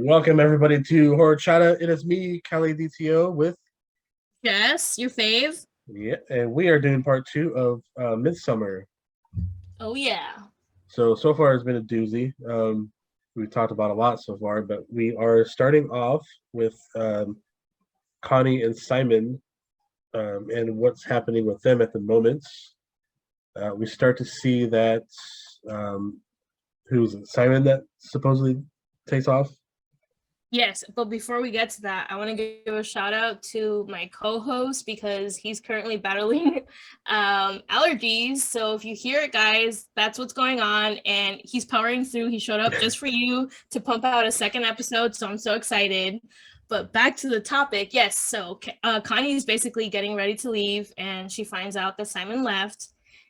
Welcome everybody to Horror Chata. It is me, Kelly DTO, with Yes, your fave. and we are doing part two of Midsommar. Oh yeah. So far it's been a doozy. We've talked about a lot so far, but we are starting off with Connie and Simon, and what's happening with them at the moment. We start to see that who's it, Simon that supposedly takes off. Yes, but before we get to that, I want to give a shout out to my co-host because he's currently battling allergies. So if you hear it, guys, that's what's going on, and he's powering through. He showed up just for you to pump out a second episode, so I'm so excited. But back to the topic, yes. So Connie is basically getting ready to leave, and she finds out that Simon left,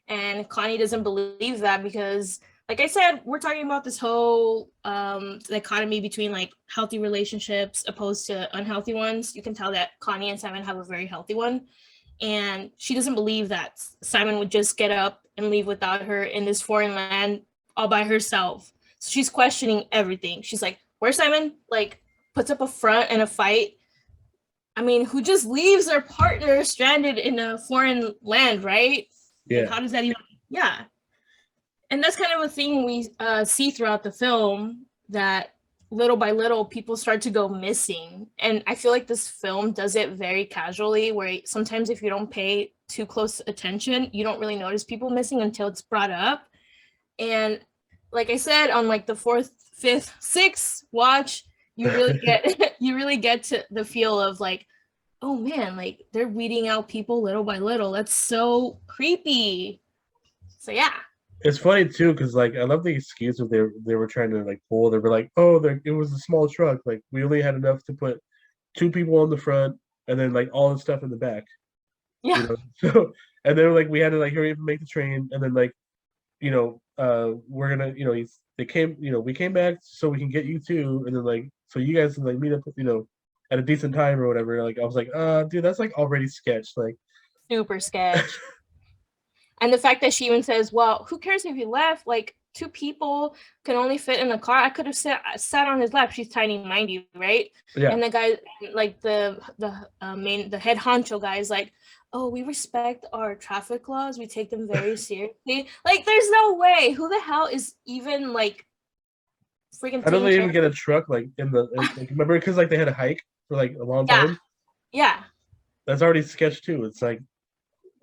and Connie doesn't believe that because like I said, we're talking about this whole dichotomy between like healthy relationships opposed to unhealthy ones. You can tell that Connie and Simon have a very healthy one. And she doesn't believe that Simon would just get up and leave without her in this foreign land all by herself. So she's questioning everything. She's like, where's Simon? Like, puts up a front and a fight. I mean, who just leaves their partner stranded in a foreign land, right? Like, Yeah, how does that even, yeah, and that's kind of a thing we see throughout the film, that little by little people start to go missing, and I feel like this film does it very casually, where sometimes if you don't pay too close attention you don't really notice people missing until it's brought up. And like I said, on like the fourth, fifth, sixth watch, you really get you really get to the feel of like, oh man, like they're weeding out people little by little. That's so creepy. So yeah. it's funny too because like I love the excuse that they were trying to like pull. They were like, "Oh, it was a small truck. Like we only had enough to put two people on the front and then like all the stuff in the back." You Yeah. know, so and then like we had to like hurry up and make the train, and then like we're gonna they came we came back so we can get you too, and then like so you guys can like meet up at a decent time or whatever. Like I was like, dude, that's like already sketched. Like Super sketch. And the fact that she even says, well, who cares if he left? Like, two people can only fit in a car. I could have sat on his lap. She's tiny, mind you, right? yeah, And the guy, like the head honcho guy is like, oh, we respect our traffic laws. We take them very seriously. Like, there's no way. Who the hell is even like freaking how do taking they even care get a truck like like remember because like they had a hike for like a long Yeah. time. Yeah. That's already sketched too. It's like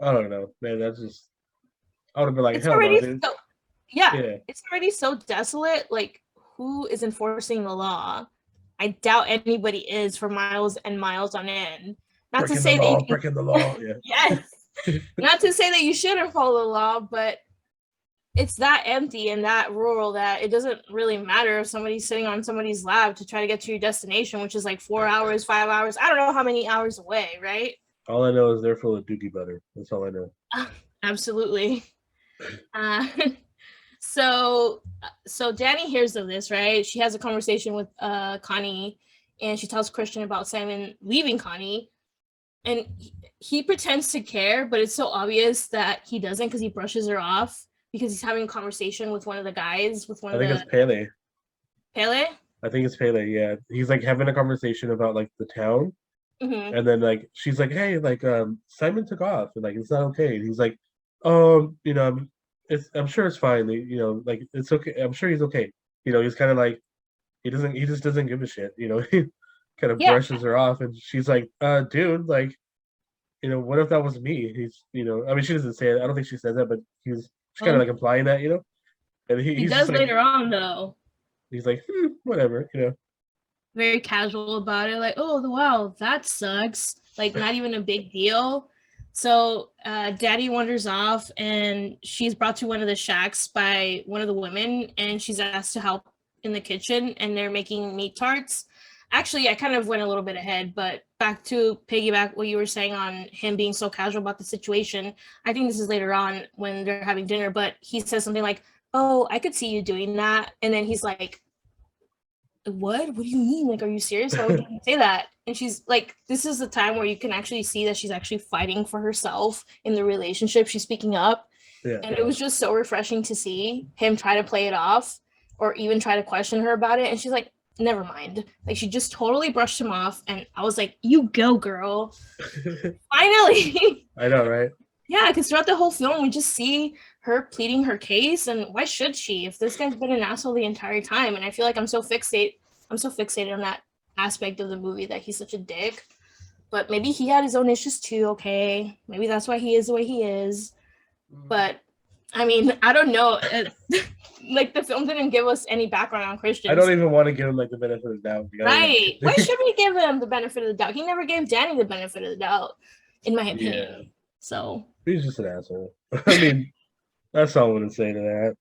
I don't know, man. That's just I would have been like, It's hell no, already dude. so yeah, Yeah, it's already so desolate. Like, who is enforcing the law? I doubt anybody is for miles and miles on end. Not to breaking the say that you law, breaking the law. can, Yeah, yes, not to say that you shouldn't follow the law, but it's that empty and that rural that it doesn't really matter if somebody's sitting on somebody's lap to try to get to your destination, which is like 4 hours, 5 hours. I don't know how many hours away, right? all I know is they're full of dookie butter. That's all I know. Absolutely. Uh, so Danny hears of this, right? She has a conversation with Connie, and she tells Christian about Simon leaving Connie, and he pretends to care, but it's so obvious that he doesn't because he brushes her off because he's having a conversation with one of the guys, with one I of think it's the Pele. Pele. I think it's Pele. Yeah, he's like having a conversation about like the town, Mm-hmm. and then like she's like, "Hey, like Simon took off, and like it's not okay." And he's like, I'm sure it's fine. Like it's okay. I'm sure he's okay. He's kind of like he just doesn't give a shit. He kind of Yeah, brushes her off, and she's like, dude, like what if that was me?" I mean, she doesn't say it. I don't think she says that, but she's kind of well, like implying that. And he he's just does like, later on though. he's like, whatever. Very casual about it, like, oh wow, that sucks, like not even a big deal. So Daddy wanders off, and she's brought to one of the shacks by one of the women, and she's asked to help in the kitchen, and they're making meat tarts. Actually, I kind of went a little bit ahead, but back to piggyback what you were saying on him being so casual about the situation. I think this is later on when they're having dinner, but he says something like, oh, I could see you doing that, and then he's like, what do you mean, like, are you serious? Why would you say that? And she's like, this is the time where you can actually see that she's actually fighting for herself in the relationship. She's speaking up, Yeah. and it was just so refreshing to see him try to play it off or even try to question her about it. And she's like, never mind. Like she just totally brushed him off, and I was like, "You go, girl! Finally!" I know, right? Yeah, because throughout the whole film, we just see her pleading her case, and why should she? If this guy's been an asshole the entire time, and I feel like I'm so fixated on that aspect of the movie that he's such a dick. But maybe he had his own issues too. Okay, maybe that's why he is the way he is. But I mean, I don't know. Like the film didn't give us any background on I don't Christians. even want to give him like the benefit of the doubt. Right. Why should we give him the benefit of the doubt? He never gave Danny the benefit of the doubt, in my opinion. Yeah, So he's just an asshole. I mean, that's all I'm gonna say to that.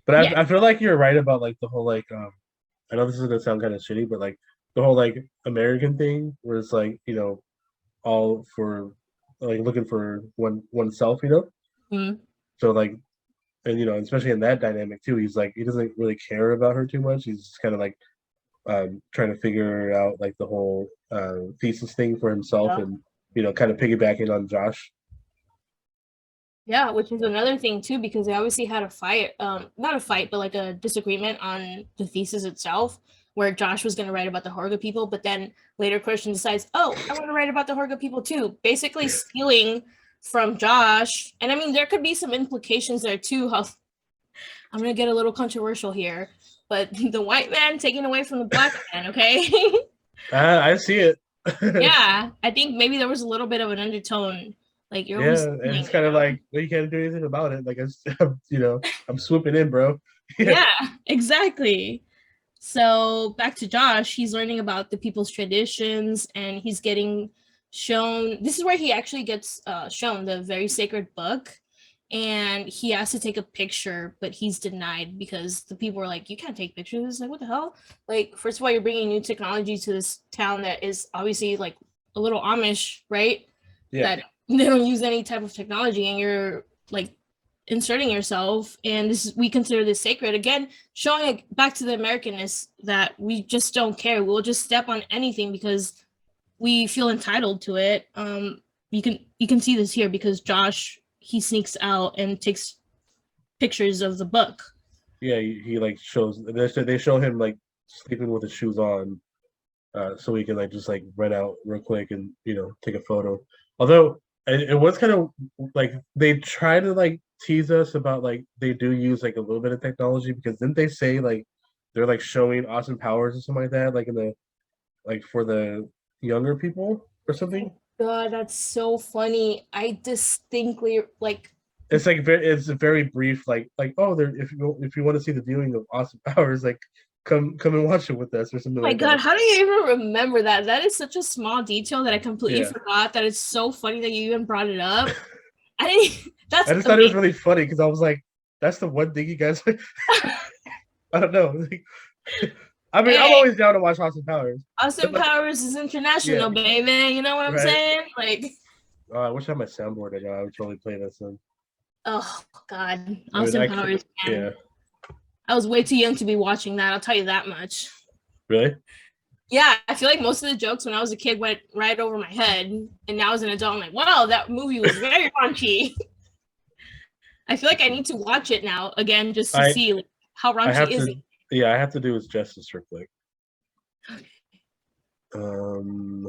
But yeah, I feel like you're right about like the whole like I know this is gonna sound kind of shitty, but like the whole like American thing where it's like, all for like looking for oneself, mm, So like and especially in that dynamic too, he's like he doesn't really care about her too much. He's just kind of like trying to figure out like the whole thesis thing for himself yeah. and kind of piggybacking on Josh. Yeah, which is another thing too, because they obviously had a fight, not a fight, but like a disagreement on the thesis itself, where Josh was going to write about the Horga people, but then later Christian decides, oh, I want to write about the Horga people too, basically stealing from Josh. And I mean, there could be some implications there too. How I'm going to get a little controversial here, but the white man taking away from the black man, okay? I see it. Yeah, I think maybe there was a little bit of an undertone. Like you're Yeah, always and stealing, it's kind of like well, you can't do anything about it. Like I'm swooping in, bro. Yeah, exactly. So back to Josh, he's learning about the people's traditions and he's getting shown. This is where he actually gets shown the very sacred book. And he has to take a picture, but he's denied because the people are like, you can't take pictures. Like, what the hell? Like, first of all, you're bringing new technology to this town that is obviously like a little Amish, right? Yeah, That they don't use any type of technology and you're like inserting yourself and this is, we consider this sacred again, showing it back to the Americanness that we just don't care, we'll just step on anything because we feel entitled to it. You can see this here because Josh, he sneaks out and takes pictures of the book. yeah. He like shows they show him like sleeping with his shoes on, so he can like just like run out real quick and take a photo. Although it was kind of like they try to like tease us about like they do use like a little bit of technology because didn't they say like they're like showing awesome powers or something like that like in the like for the younger people or something? God, that's so funny. I distinctly like, It's like it's a very brief like oh there if you want to see the viewing of awesome powers like come and watch it with us or something my like God, that. how do you even remember that? That is such a small detail that I completely Yeah. forgot. That it's so funny that you even brought it up. I didn't. That's I just thought it was okay. really funny because I was like, that's the one thing you guys. I don't know. I mean, I'm Hey, always down to watch Austin Powers. But Austin like, Powers is yeah, international, baby. You know what I'm right. saying? Like, I wish I had my soundboard right now. I would totally play this. Then oh God, I mean, Austin Powers, yeah, man. I was way too young to be watching that. I'll tell you that much. really. Yeah, I feel like most of the jokes when I was a kid went right over my head, and now as an adult, I'm like, wow, that movie was very raunchy. I feel like I need to watch it now again just to I see like, how I raunchy have is to. it. Yeah, I have to do his justice real quick. Um,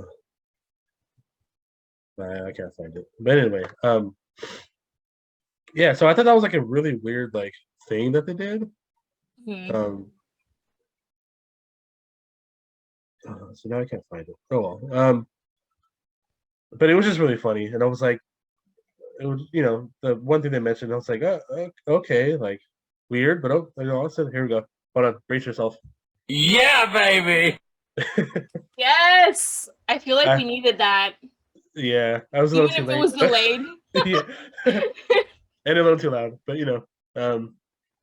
I can't find it. But anyway, yeah. So I thought that was like a really weird like thing that they did. Mhm. Um, so now I can't find it. Oh well. But it was just really funny, and I was like, it was the one thing they mentioned. I was like, okay, like weird, but I said, here we go. Hold on, brace yourself. Yeah, baby. Yes, I feel like we I, needed that, yeah, I was a little even too if it late. was delayed. Yeah, and a little too loud, but yeah.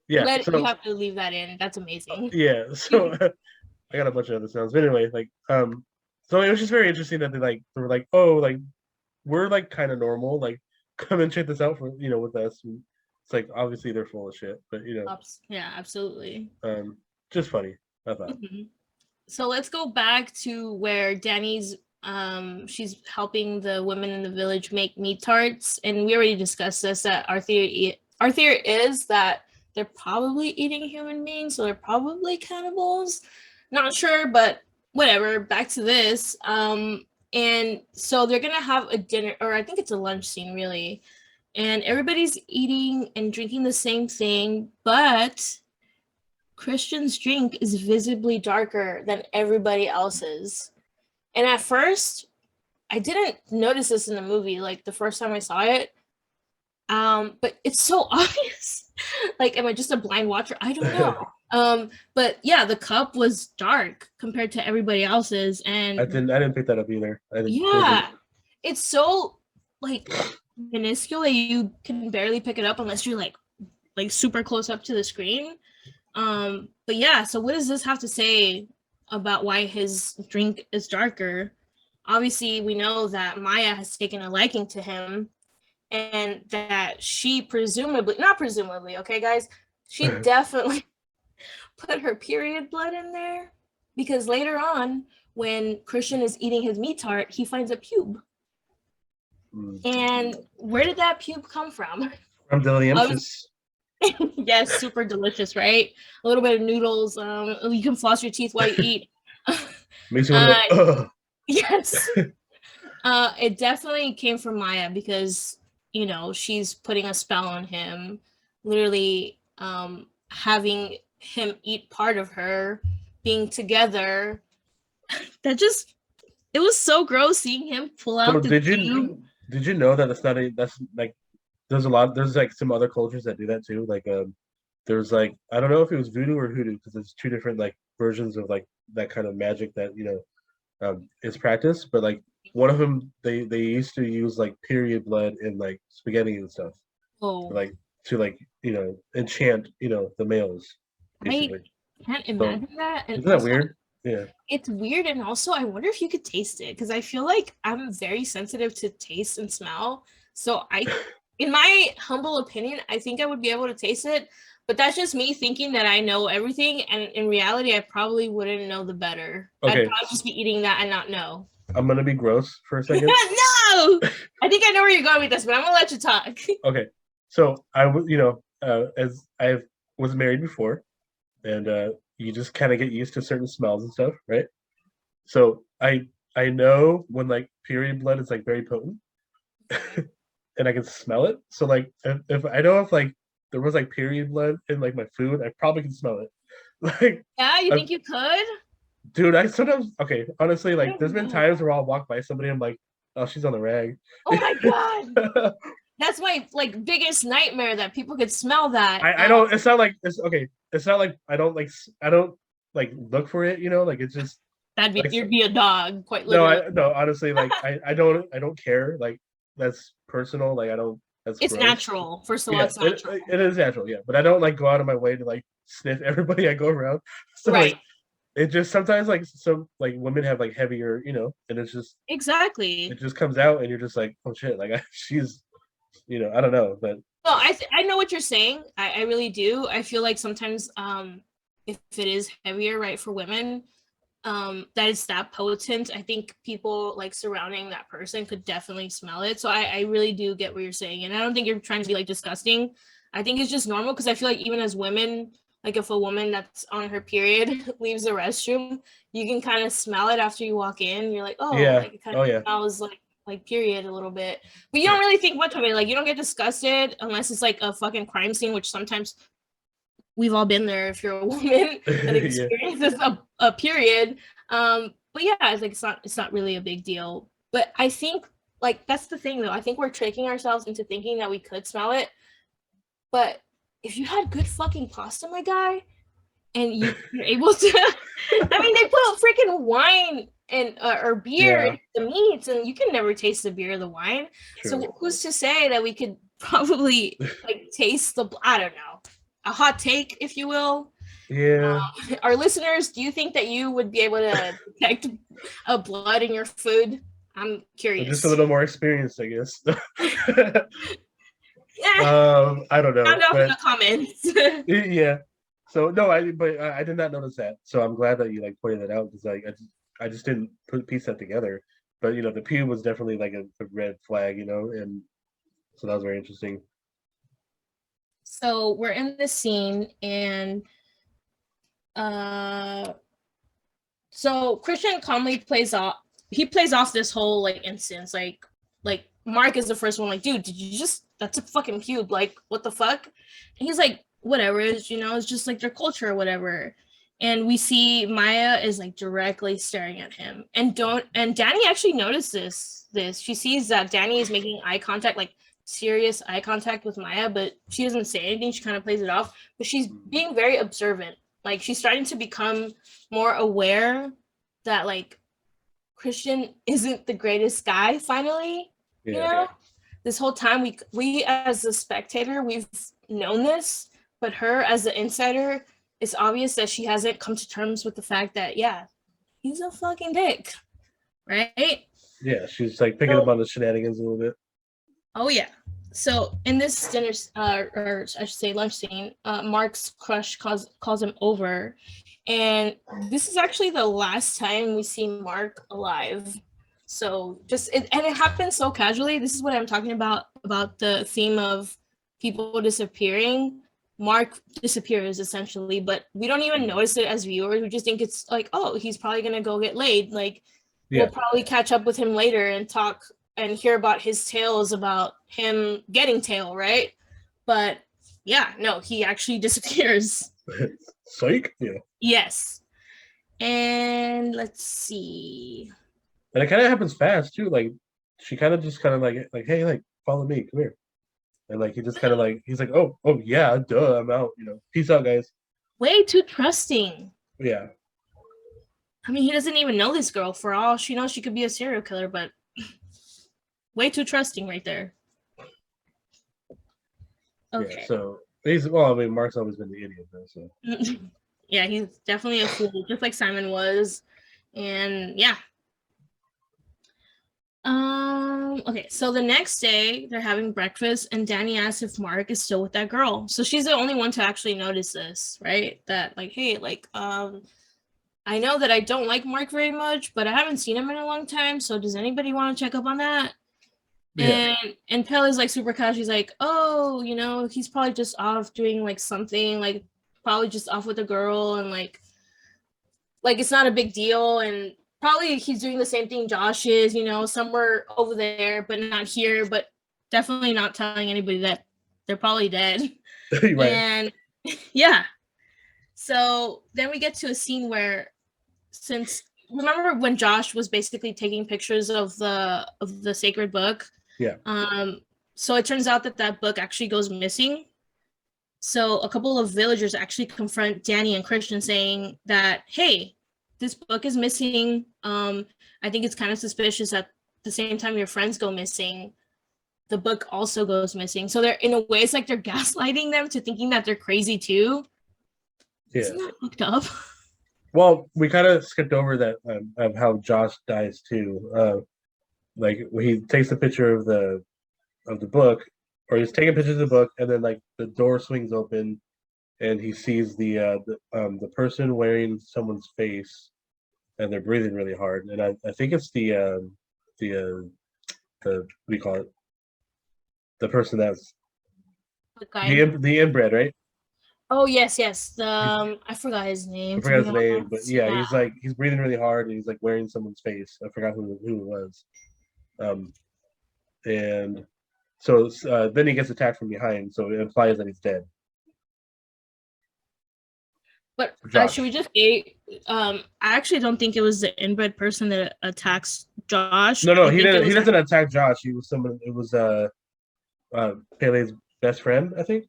You So have to leave that in. That's amazing. yeah, so I got a bunch of other sounds, but anyway, like so it was just very interesting that they were like, oh, like we're like kind of normal, like come and check this out for with us. And it's like obviously they're full of shit, but Yeah, absolutely. just funny. I thought. Mhm. So let's go back to where Danny's she's helping the women in the village make meat tarts, and we already discussed this, that our theory is that they're probably eating human beings, so they're probably cannibals. Not sure, but whatever. Back to this. And so they're gonna have a dinner, or I think it's a lunch scene, really. And everybody's eating and drinking the same thing, but Christian's drink is visibly darker than everybody else's. And at first, I didn't notice this in the movie, like the first time I saw it. But it's so obvious. Like, am I just a blind watcher? I don't know. But yeah, the cup was dark compared to everybody else's, and I didn't pick that up either. yeah, it's so like minuscule that you can barely pick it up unless you're like super close up to the screen. But yeah, so what does this have to say about why his drink is darker? Obviously, we know that Maya has taken a liking to him, and that she not presumably, okay, guys, she definitely put her period blood in there, because later on, when Christian is eating his meat tart, he finds a pube. And where did that pube come from? From Delicious. Yes, super delicious, right? A little bit of noodles. You can floss your teeth while you eat. Makes you want to. Yes. It definitely came from Maya, because she's putting a spell on him, literally having him eat part of her, being together. It was so gross seeing him pull out. So did you know that that's like there's like some other cultures that do that too, like there's like, I don't know if it was voodoo or hoodoo, because there's two different like versions of like that kind of magic that is practiced, but like one of them they used to use like period blood in like spaghetti and stuff. Oh. To enchant the males, basically. I can't imagine that. And isn't that weird? Yeah, it's weird. And also, I wonder if you could taste it, because I feel like I'm very sensitive to taste and smell. So in my humble opinion, I think I would be able to taste it, but that's just me thinking that I know everything, and in reality, I probably wouldn't know the better. Okay. I'd probably just be eating that and not know. I'm gonna be gross for a second. No, I think I know where you're going with this, but I'm gonna let you talk. Okay, so I was, as I was married before, and you just kind of get used to certain smells and stuff, right? So I know when like period blood is like very potent, and I can smell it. So like if I know if like there was like period blood in like my food, I probably can smell it. Like, yeah, you think you could? Dude, I sometimes, okay, honestly, like there's been times where I'll walk by somebody, I'm like, oh, she's on the rag. Oh my god. That's my like biggest nightmare, that people could smell that. I don't, it's not like it's okay. It's not like I don't like look for it, like it's just that'd be, like, you'd be a dog, quite literally. No, honestly, like I don't care. Like that's personal. Like I don't, it's gross. Natural. First of all, it's natural. It is natural, yeah. But I don't like go out of my way to like sniff everybody I go around. So right. Like, it just sometimes like some like women have like heavier, and it's just exactly. It just comes out and you're just like, oh shit, like she's, I don't know, but. No, I know what you're saying. I really do. I feel like sometimes if it is heavier, right, for women, that is that potent, I think people like surrounding that person could definitely smell it. So I really do get what you're saying, and I don't think you're trying to be like disgusting. I think it's just normal, because I feel like even as women, like if a woman that's on her period leaves the restroom, you can kind of smell it after you walk in. You're like, oh, yeah. Like it kind of smells like period a little bit, but you don't really think much of it. Like you don't get disgusted unless it's like a fucking crime scene, which sometimes we've all been there if you're a woman that experiences a period. But yeah, it's like it's not really a big deal. But I think like that's the thing though. I think we're tricking ourselves into thinking that we could smell it. But if you had good fucking pasta, my guy, and you're able to, I mean, they put freaking wine and or beer in the meats, and you can never taste the beer or the wine. True. So who's to say that we could probably like taste I don't know, a hot take, if you will. Yeah. Our listeners, do you think that you would be able to detect a blood in your food? I'm curious. Just a little more experienced, I guess. Yeah. I don't know. Found out in the comments. Yeah. So no, I did not notice that. So I'm glad that you like pointed that out, because I just didn't piece that together. But the pube was definitely like a red flag, and so that was very interesting. So we're in this scene, and so Christian calmly plays off. He plays off this whole like instance, like Mark is the first one, like, dude, did you just? That's a fucking cube. Like, what the fuck? And he's like, whatever. It's it's just like their culture or whatever. And we see Maya is like directly staring at him, and Danny actually noticed this. She sees that Danny is making eye contact, like serious eye contact with Maya, but she doesn't say anything. She kind of plays it off, but she's being very observant. Like, she's starting to become more aware that like Christian isn't the greatest guy finally. Yeah. This whole time we as a spectator, we've known this, but her as the insider, it's obvious that she hasn't come to terms with the fact that, yeah, he's a fucking dick, right? Yeah, she's like picking up on the shenanigans a little bit. Oh yeah. So in this dinner, or I should say lunch scene, Mark's crush calls him over, and this is actually the last time we see Mark alive. So and it happens so casually. This is what I'm talking about the theme of people disappearing. Mark disappears essentially, but we don't even notice it as viewers. We just think it's like, oh, he's probably gonna go get laid. Like, we'll probably catch up with him later and talk and hear about his tales about him getting tail, right? But yeah, no, he actually disappears. Psych. Yeah. Yes. And let's see. And it kind of happens fast too. Like, she kind of just like, hey, like, follow me, come here. And like, he just kind of like, he's like, oh yeah, duh, I'm out. Peace out, guys. Way too trusting. Yeah. I mean, he doesn't even know this girl. For all she knows, she could be a serial killer, but way too trusting right there. Okay. Yeah, so Mark's always been the idiot though, so. Yeah, he's definitely a fool, just like Simon was. And yeah. Okay, so the next day they're having breakfast, and Danny asks if Mark is still with that girl. So she's the only one to actually notice this, right? That like, hey, like, I know that I don't like Mark very much, but I haven't seen him in a long time. So does anybody want to check up on that? Yeah. And Pelle's like super casual. She's like, oh, he's probably just off doing like something, like probably just off with a girl, and like it's not a big deal, and probably he's doing the same thing Josh is, somewhere over there, but not here, but definitely not telling anybody that they're probably dead. Right. And yeah. So then we get to a scene where, remember when Josh was basically taking pictures of the sacred book? Yeah. So it turns out that book actually goes missing. So a couple of villagers actually confront Danny and Christian saying that, hey, this book is missing. I think it's kind of suspicious that at the same time your friends go missing, the book also goes missing. So they're, in a way, it's like they're gaslighting them to thinking that they're crazy too. Yeah. Isn't that fucked up? Well, we kind of skipped over that of how Josh dies too. Like, he takes a picture of the book, or he's taking pictures of the book, and then like the door swings open, and he sees the person wearing someone's face, and they're breathing really hard. And I think it's the what do you call it? The person that's the inbred, right? Oh yes. I forgot his name. I forgot his name, but yeah, he's breathing really hard, and he's like wearing someone's face. I forgot who it was. And so then he gets attacked from behind, so it implies that he's dead. But should we just say, I actually don't think it was the inbred person that attacks Josh. No, he didn't. He doesn't attack Josh. He was someone. It was Pele's best friend, I think,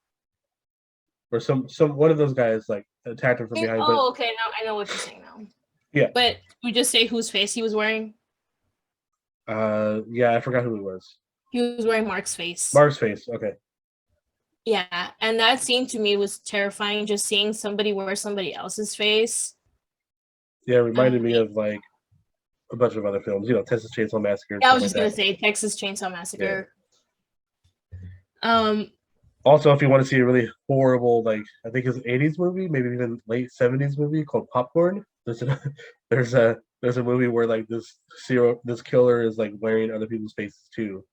or some one of those guys like attacked him from behind. Oh, okay. Now I know what you're saying now. Yeah. But we just say whose face he was wearing. Yeah, I forgot who he was. He was wearing Mark's face. Mark's face. Okay. Yeah, and that scene to me was terrifying, just seeing somebody wear somebody else's face. Yeah, it reminded me of like a bunch of other films, Texas Chainsaw Massacre. Yeah, I was just gonna say Texas Chainsaw Massacre. Yeah. Also, if you want to see a really horrible, like I think it's an 80s movie, maybe even late 70s movie called Popcorn. There's a movie where like this killer is like wearing other people's faces too,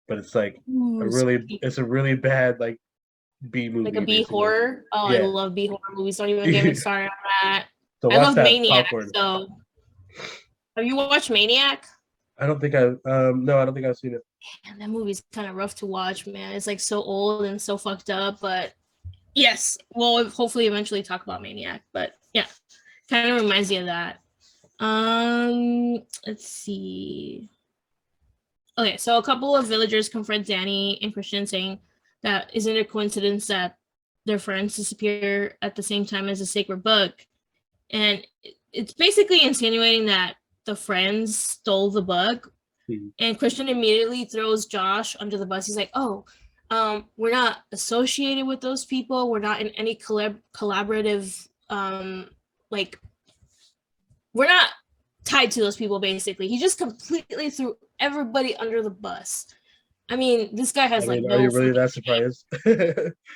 but it's like it's a really bad like B movie, like a B basically. horror. Oh, I Yeah. love B horror movies. Don't even get me started on that. So I watch love that Maniac. popcorn. So, have you watched Maniac? I don't think I've seen it. Man, that movie's kind of rough to watch, man. It's like so old and so fucked up, but yes, we'll hopefully eventually talk about Maniac. But yeah, kind of reminds me of that. Let's see. Okay, so a couple of villagers confront Danny and Christian, saying that isn't it a coincidence that their friends disappear at the same time as a sacred book, and it's basically insinuating that the friends stole the book. And Christian immediately throws Josh under the bus. He's like, "Oh, we're not associated with those people. We're not in any collaborative, like, we're not tied to those people." Basically, he just completely threw everybody under the bus. I mean, this guy has I mean, like are no. you really that surprised?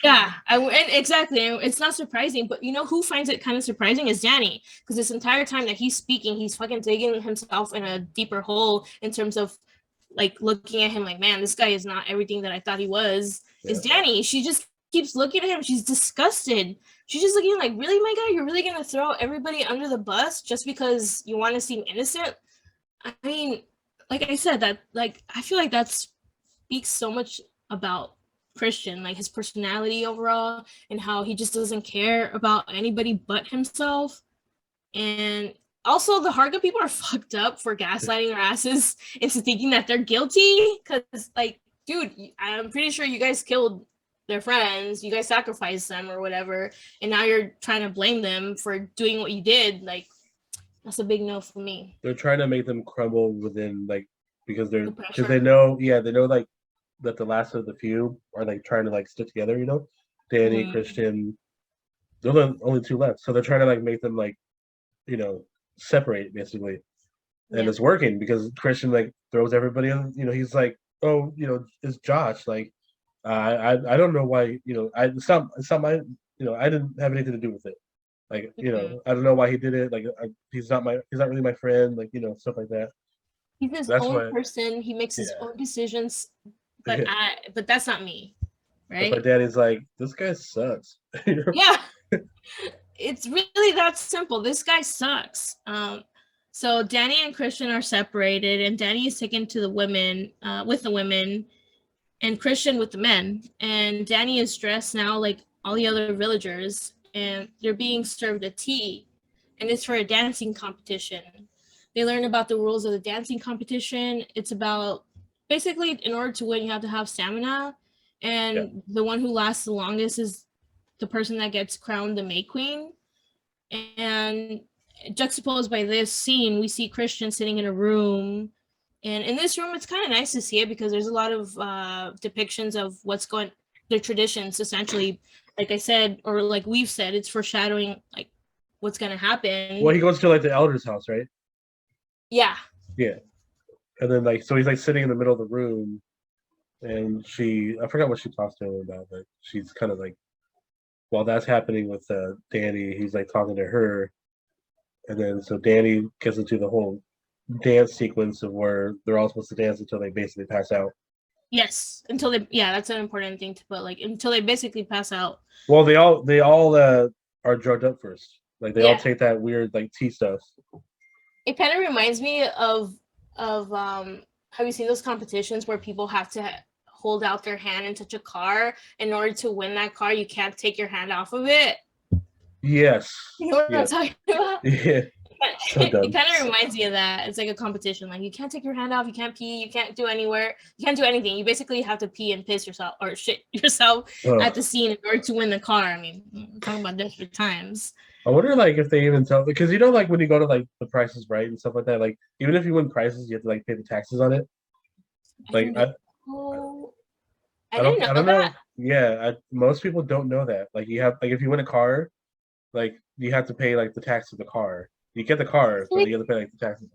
Yeah, and exactly. It's not surprising, but you know who finds it kind of surprising is Danny, because this entire time that he's speaking, he's fucking digging himself in a deeper hole in terms of like looking at him like, man, this guy is not everything that I thought he was. Yeah. Is Danny. She just keeps looking at him. She's disgusted. She's just looking like, really, my guy, you're really gonna throw everybody under the bus just because you want to seem innocent? I mean, like I said, that like I feel like that speaks so much about Christian, like his personality overall, and how he just doesn't care about anybody but himself. And also the Harga people are fucked up for gaslighting their asses into thinking that they're guilty, because like, dude, I'm pretty sure you guys killed their friends, you guys sacrificed them or whatever, and now you're trying to blame them for doing what you did. Like, that's a big no for me. They're trying to make them crumble within, like, because they know like that the last of the few are like trying to like stick together, you know, Danny, Christian, they're the only two left, so they're trying to like make them like, you know, separate basically. And it's working because Christian like throws everybody in, you know, he's like, oh, you know, it's Josh, like I don't know why, you know, it's not my, you know, I didn't have anything to do with it, like, you know, I don't know why he did it, like he's not really my friend, like, you know, stuff like that. He's his own person, he makes his own decisions, but but that's not me, right? But Danny's like, this guy sucks. Yeah. It's really that simple. This guy sucks. So Danny and Christian are separated, and Danny is taken to the women, with the women, and Christian with the men. And Danny is dressed now like all the other villagers, and they're being served a tea, and it's for a dancing competition. They learn about the rules of the dancing competition. It's about basically, in order to win, you have to have stamina, and the one who lasts the longest is the person that gets crowned the May Queen. And juxtaposed by this scene, we see Christian sitting in a room, and in this room it's kind of nice to see it because there's a lot of depictions of the traditions, essentially, like I said, or like we've said, it's foreshadowing like what's going to happen. Well, he goes to like the elder's house, right? Yeah, and then like, so he's like sitting in the middle of the room, and I forgot what she talks to him about, but she's kind of like, while that's happening with Danny, he's like talking to her, and then so Danny gets into the whole dance sequence of where they're all supposed to dance until they basically pass out. Yes, until they, that's an important thing to put, like until they basically pass out. Well, they all are drugged up first, like they all take that weird like tea stuff. It kind of reminds me of have you seen those competitions where people have to hold out their hand and touch a car in order to win that car? You can't take your hand off of it. Yes. You know what I'm talking about? Yeah. It kind of reminds me of that. It's like a competition. Like, you can't take your hand off, you can't pee, you can't do anything. You basically have to pee and piss yourself or shit yourself at the scene in order to win the car. I mean, I'm talking about desperate times. I wonder, like, if they even tell, because you know, like when you go to like the Price is Right and stuff like that, like even if you win prizes, you have to like pay the taxes on it. Like, I don't know. Yeah, most people don't know that. Like, you have, like, if you win a car, like you have to pay like the tax of the car. You get the car, but you have to pay like the taxes.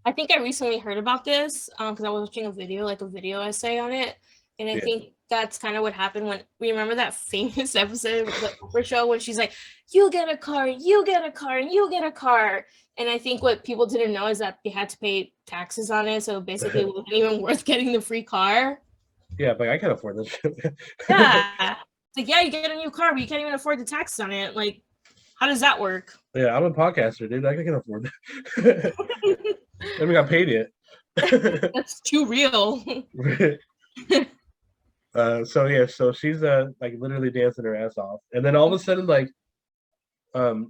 I think I recently heard about this because I was watching a video essay on it, and I think that's kind of what happened when we remember that famous episode of the Oprah show when she's like, "You get a car, you get a car, and you get a car." And I think what people didn't know is that they had to pay taxes on it, so basically it wasn't even worth getting the free car. Yeah, but I can't afford this shit. Yeah. It's like, yeah, you get a new car, but you can't even afford the tax on it. Like, how does that work? Yeah, I'm a podcaster, dude. I can afford that. I haven't got paid yet. That's too real. So yeah, so she's like literally dancing her ass off, and then all of a sudden, like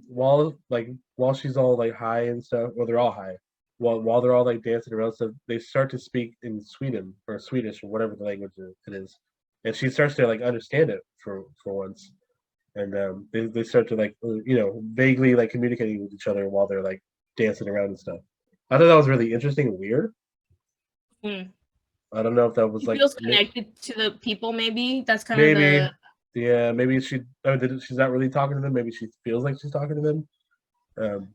while she's all like high and stuff, well, they're all high. While they're all like dancing around stuff, they start to speak in Sweden or Swedish or whatever the language it is, and she starts to like understand it for once, and they start to like vaguely like communicating with each other while they're like dancing around and stuff. I thought that was really interesting and weird. Hmm. I don't know if that was She like feels connected to the people, maybe. That's kind of maybe the yeah, maybe she's not really talking to them. Maybe she feels like she's talking to them. Um,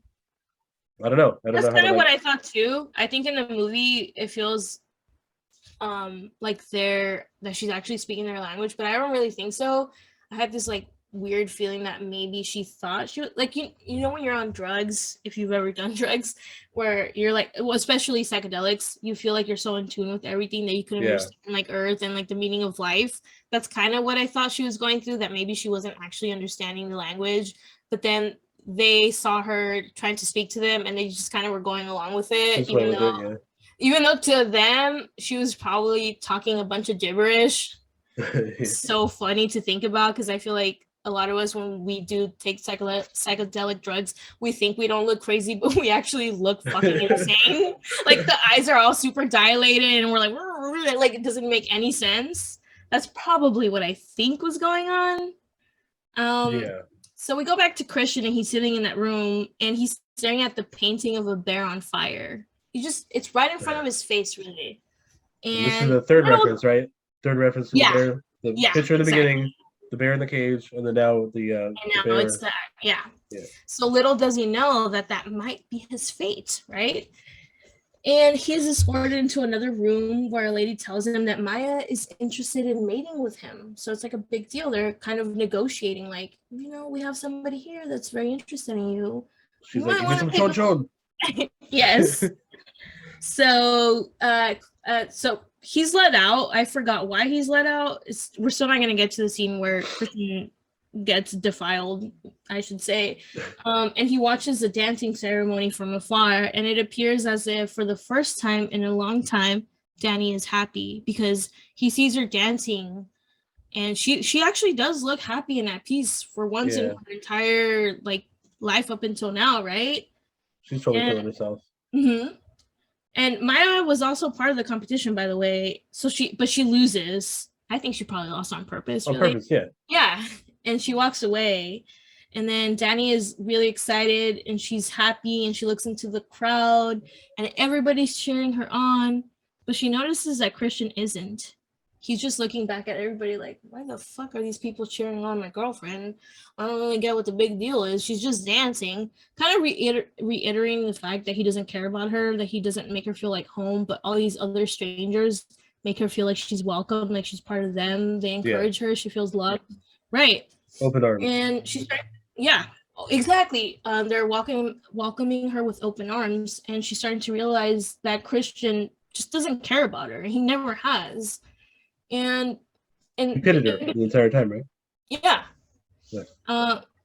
I don't know. I don't that's know how kind to of like. what I thought too. I think in the movie it feels like that she's actually speaking their language, but I don't really think so. I had this like weird feeling that maybe she thought she was like you know when you're on drugs, if you've ever done drugs, where you're like, well, especially psychedelics, you feel like you're so in tune with everything that you can Yeah. understand like earth and like the meaning of life. That's kind of what I thought she was going through, that maybe she wasn't actually understanding the language, but then they saw her trying to speak to them and they just kind of were going along with it, Just went with it, even though to them she was probably talking a bunch of gibberish. yeah. So funny to think about, because I feel like a lot of us, when we do take psychedelic drugs, we think we don't look crazy, but we actually look fucking insane. Like the eyes are all super dilated and we're like it doesn't make any sense. That's probably what I think was going on. Yeah. So we go back to Christian and he's sitting in that room and he's staring at the painting of a bear on fire. It's right in front of his face, really. And this is the third reference, right? Third reference to the Yeah. bear. The Yeah, picture in the exactly. beginning, the bear in the cage, and then now the And now bear. it's that, yeah. Yeah. So little does he know that might be his fate, right? And he's escorted into another room where a lady tells him that Maya is interested in mating with him. So it's like a big deal. They're kind of negotiating, like, we have somebody here that's very interested in you. She's You like, might give me wanna some take chon chon. Yes. So so he's let out. I forgot why he's let out. We're still not gonna get to the scene where Christian gets defiled, I should say. And he watches the dancing ceremony from afar, and it appears as if for the first time in a long time, Danny is happy because he sees her dancing, and she actually does look happy and at peace for once in her entire like life up until now, right? She's totally feeling herself. Mm-hmm. And Maya was also part of the competition, by the way. So she loses. I think she probably lost on purpose. On really. purpose, yeah. Yeah. And she walks away. And then Danny is really excited and she's happy and she looks into the crowd and everybody's cheering her on. But she notices that Christian isn't. He's just looking back at everybody like, why the fuck are these people cheering on my girlfriend? I don't really get what the big deal is. She's just dancing, kind of reiterating the fact that he doesn't care about her, that he doesn't make her feel like home, but all these other strangers make her feel like she's welcome, like she's part of them. They encourage her. She feels loved. Right. Open arms. And she's, yeah, exactly. They're welcoming her with open arms, and she's starting to realize that Christian just doesn't care about her. He never has. And he pitted her the entire time, right? Yeah.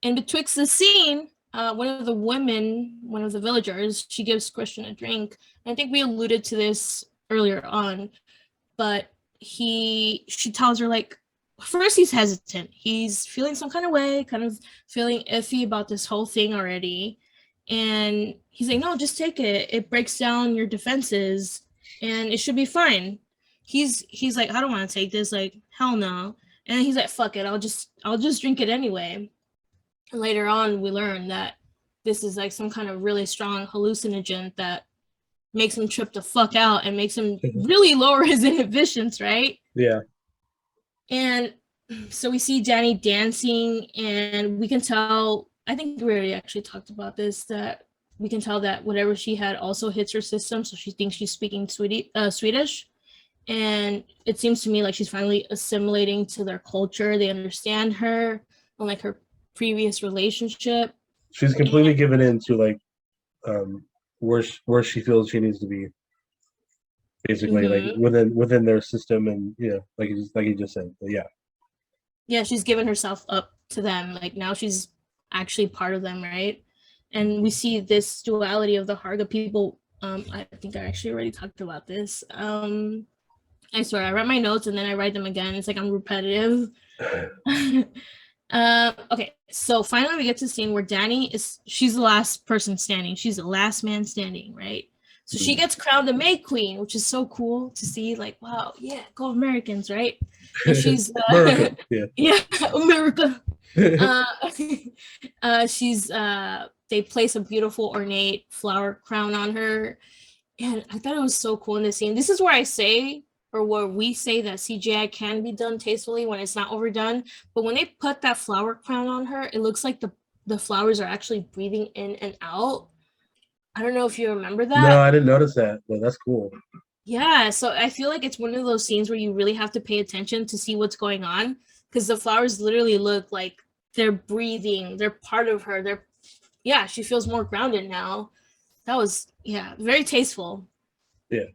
And betwixt the scene, one of the villagers, she gives Christian a drink. And I think we alluded to this earlier on, but she tells her, like, first he's hesitant. He's feeling some kind of way, kind of feeling iffy about this whole thing already. And he's like, no, just take it. It breaks down your defenses and it should be fine. He's like, I don't want to take this, like, hell no. And he's like, fuck it, I'll just drink it anyway. And later on we learn that this is like some kind of really strong hallucinogen that makes him trip the fuck out and makes him really lower his inhibitions, right? Yeah. And so we see Danny dancing, and we can tell, I think we already actually talked about this, that we can tell that whatever she had also hits her system, so she thinks she's speaking Swedish. And it seems to me like she's finally assimilating to their culture. They understand her, unlike her previous relationship. She's completely given in to like where she feels she needs to be, basically, like within their system, and like you just said. But yeah. Yeah, she's given herself up to them. Like now she's actually part of them, right? And we see this duality of the Harga people. I think I actually already talked about this. I swear I write my notes and then I write them again. It's like I'm repetitive. Okay, so finally we get to the scene where she's the last person standing. She's the last man standing, right? So she gets crowned the May Queen, which is so cool to see. Like, wow, yeah, go Americans, right? And she's America, yeah. yeah, America. She's they place a beautiful ornate flower crown on her, and I thought it was so cool in this scene. This is where I say, or where we say, that CGI can be done tastefully when it's not overdone. But when they put that flower crown on her, it looks like the flowers are actually breathing in and out. I don't know if you remember No, that. I didn't notice that, but that's cool. Yeah, so I feel like it's one of those scenes where you really have to pay attention to see what's going on, because the flowers literally look like they're breathing. They're part of her. Yeah, she feels more grounded now. That was, yeah, very tasteful. Yeah.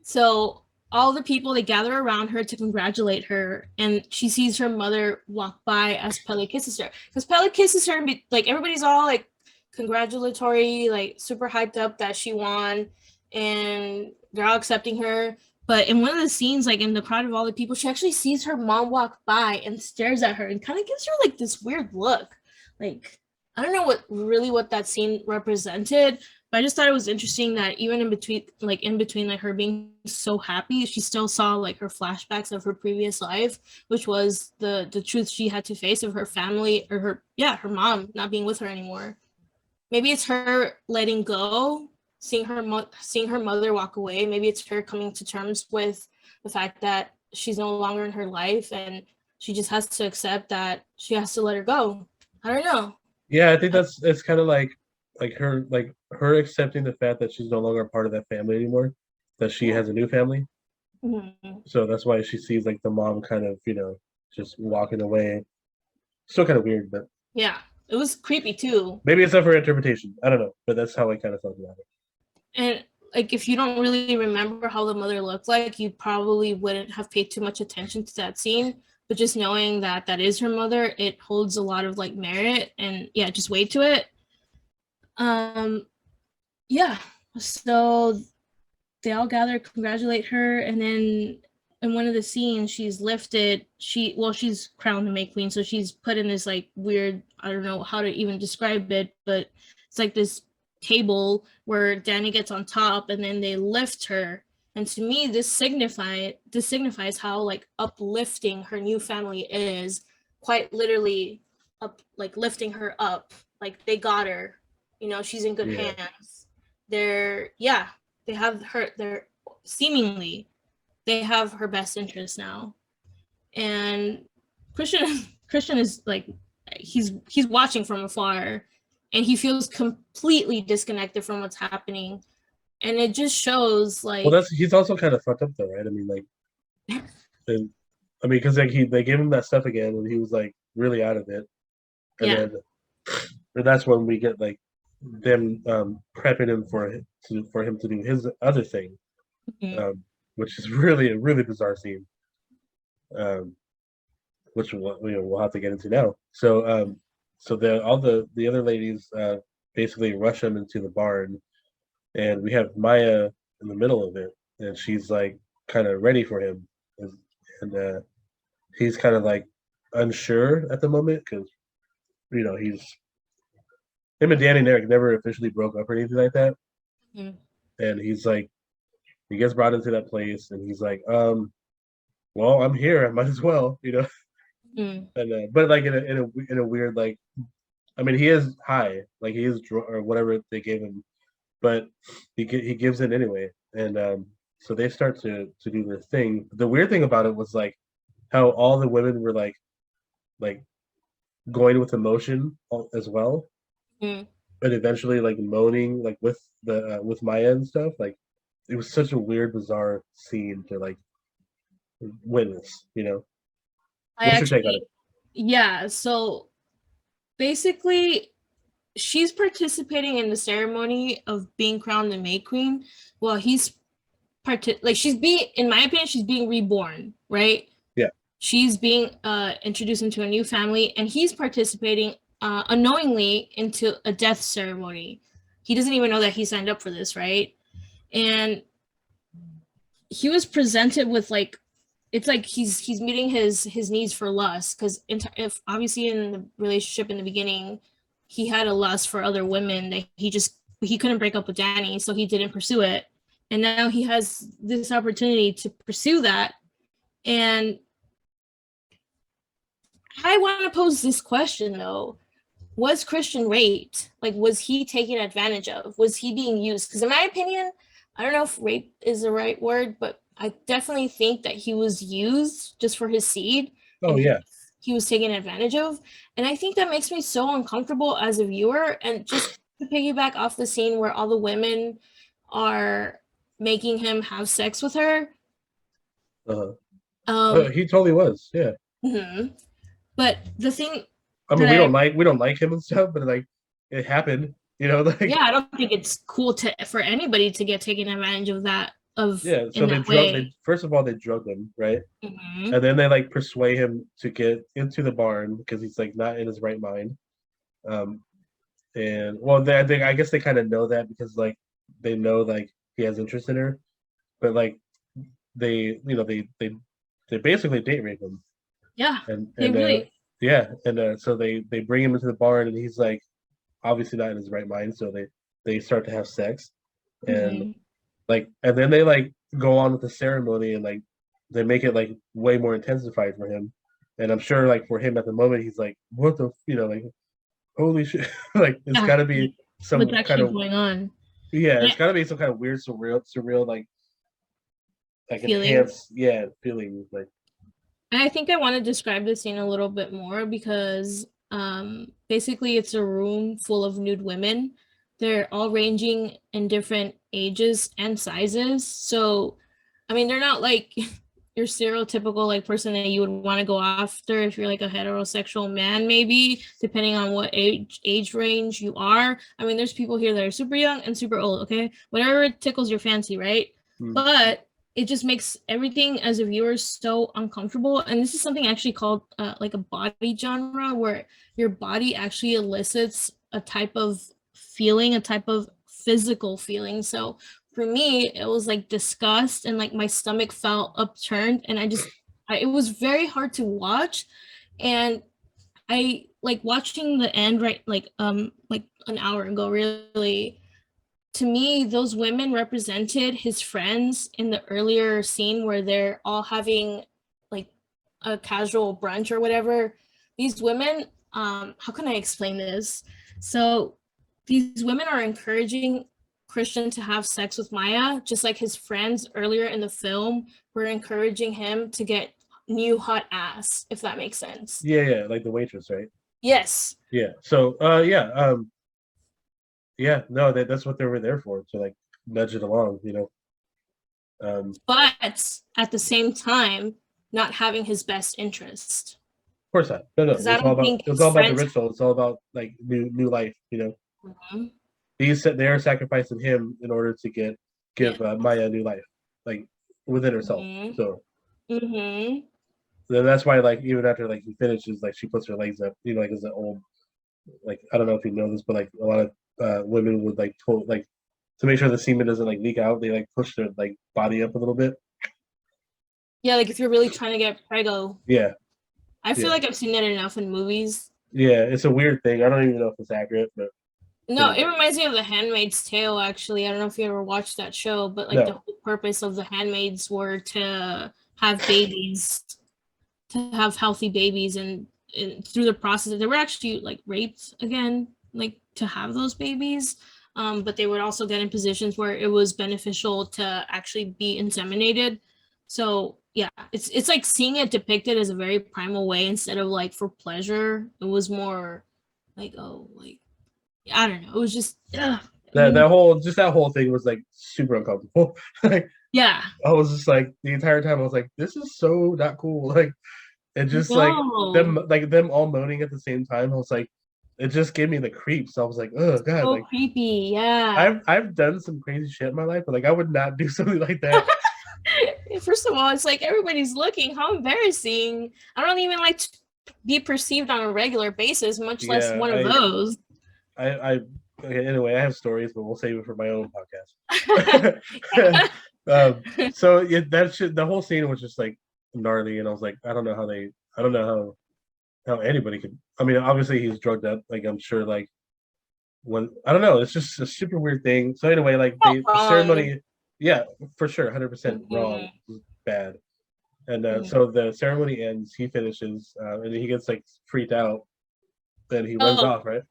So all the people, they gather around her to congratulate her, and she sees her mother walk by as Pele kisses her. Because Pele kisses her, and like everybody's all like congratulatory, like super hyped up that she won, and they're all accepting her. But in one of the scenes, like in the crowd of all the people, she actually sees her mom walk by and stares at her and kind of gives her like this weird look. Like, I don't know what that scene represented, but I just thought it was interesting that even in between like her being so happy, she still saw like her flashbacks of her previous life, which was the truth she had to face of her family, or her mom not being with her anymore. Maybe it's her letting go, seeing her mother walk away. Maybe it's her coming to terms with the fact that she's no longer in her life, and she just has to accept that she has to let her go. I don't know. Yeah, I think it's kind of like her accepting the fact that she's no longer part of that family anymore, that she has a new family. Mm-hmm. So that's why she sees like the mom kind of, just walking away. Still kind of weird, but Yeah, it was creepy too. maybe it's up for interpretation. I don't know, but that's how I kind of felt about it. And like, if you don't really remember how the mother looked like, you probably wouldn't have paid too much attention to that scene. But just knowing that that is her mother, it holds a lot of like merit, and yeah, just wait to it. Yeah. So they all gather, congratulate her, and then in one of the scenes, she's lifted. She's crowned the May Queen, so she's put in this like weird, I don't know how to even describe it, but it's like this table where Danny gets on top, and then they lift her. And to me, this signifies how like uplifting her new family is, quite literally like lifting her up. Like they got her, she's in good hands. They have her. Seemingly they have her best interest now. And Christian is like, he's watching from afar, and he feels completely disconnected from what's happening, and it just shows like, Well, he's also kind of fucked up though, right? I mean, like, because like they gave him that stuff again, and he was like really out of it, and yeah, then and that's when we get like them prepping him for him to do his other thing, which is really a really bizarre scene, which we'll have to get into now. So all the other ladies basically rush him into the barn, and we have Maya in the middle of it, and she's like kind of ready for him, and he's kind of like unsure at the moment because he's him and Danny never officially broke up or anything like that. And he's like, he gets brought into that place, and he's like, well, I'm here, I might as well, And but like in a weird, like, I mean, he is high, like he is drunk or whatever they gave him, but he gives in anyway, and so they start to do their thing. The weird thing about it was like how all the women were like going with emotion as well, but eventually like moaning like with Maya and stuff. Like it was such a weird, bizarre scene to like witness. What's your take on it? Yeah. So basically, she's participating in the ceremony of being crowned the May Queen. Well, she's being, in my opinion, she's being reborn, right? Yeah. she's being introduced into a new family, and he's participating unknowingly into a death ceremony. He doesn't even know that he signed up for this, right? And he was presented with like, it's like he's meeting his needs for lust, because if obviously in the relationship in the beginning he had a lust for other women that he couldn't break up with Danny, so he didn't pursue it, and now he has this opportunity to pursue that. And I want to pose this question though: was Christian raped? Like, was he taken advantage of? Was he being used? Because in my opinion, I don't know if rape is the right word, but I definitely think that he was used just for his seed. Oh And yeah. he was taken advantage of. And I think that makes me so uncomfortable as a viewer. And just to piggyback off the scene where all the women are making him have sex with her. He totally was. Yeah. Mm-hmm. But the thing, I mean, we don't like him and stuff, but like it happened, you know. Like yeah, I don't think it's cool for anybody to get taken advantage of that. Yeah, so first of all they drug him, right? Mm-hmm. And then they like persuade him to get into the barn because he's like not in his right mind. And well, I guess they kind of know that because like they know like he has interest in her, but like they basically date rape him. Yeah, and really. So they bring him into the barn and he's like obviously not in his right mind, so they start to have sex, and and then they like go on with the ceremony and like they make it like way more intensified for him, and I'm sure like for him at the moment he's like what the like holy shit like it's got to be some what's actually kind of going on. It's got to be some kind of weird surreal like enhanced feeling like. I think I want to describe the scene a little bit more because basically it's a room full of nude women. They're all ranging in different ages and sizes. So, I mean, they're not like your stereotypical like person that you would want to go after if you're like a heterosexual man, maybe, depending on what age range you are. I mean, there's people here that are super young and super old, okay? Whatever tickles your fancy, right? But it just makes everything as a viewer so uncomfortable. And this is something actually called like a body genre, where your body actually elicits a type of feeling, a type of physical feeling. So for me, it was like disgust, and like my stomach felt upturned, and it was very hard to watch. And I like watching the end, right? Like an hour ago, really. To me, those women represented his friends in the earlier scene where they're all having like a casual brunch or whatever. These women, how can I explain this? So these women are encouraging Christian to have sex with Maya, just like his friends earlier in the film were encouraging him to get new hot ass, if that makes sense. Yeah, like the waitress, right? Yes. Yeah. So, yeah, no, that's what they were there for, to like nudge it along, you know. But at the same time, not having his best interest. Of course not. No. It's all about the ritual. It's all about like new life, you know. Mm-hmm. They're sacrificing him in order to give Maya a new life, like within herself. Mm-hmm. So then that's why like even after like he finishes, like she puts her legs up, you know, like as an old, like I don't know if you know this, but like a lot of women would like pull like to make sure the semen doesn't like leak out, they like push their like body up a little bit. Yeah, like if you're really trying to get preggo. Yeah. I feel like I've seen that enough in movies. Yeah, it's a weird thing. I don't even know if it's accurate, but no, it reminds me of The Handmaid's Tale, actually. I don't know if you ever watched that show, but like the whole purpose of the handmaids were to have babies, to have healthy babies, and through the process, they were actually like raped again, like to have those babies. But they would also get in positions where it was beneficial to actually be inseminated. So yeah, it's like seeing it depicted as a very primal way instead of like for pleasure. It was more like, oh, like I don't know. It was just that whole thing was like super uncomfortable. Like yeah, I was just like the entire time I was like, this is so not cool. Like it just like them all moaning at the same time. I was like, it just gave me the creeps. I was like, oh god, so like creepy. Yeah, I've done some crazy shit in my life, but like I would not do something like that. First of all, it's like everybody's looking. How embarrassing! I don't even like to be perceived on a regular basis, much less Yeah, one of those. I okay, anyway, I have stories, but we'll save it for my own podcast. So yeah, the whole scene was just like gnarly, and I was like, I don't know how anybody could. I mean, obviously he's drugged up. Like I'm sure, like when I don't know, it's just a super weird thing. So anyway, like the ceremony, yeah, for sure, 100% wrong, bad. And so the ceremony ends. He finishes, and he gets like freaked out. Then he runs off, right?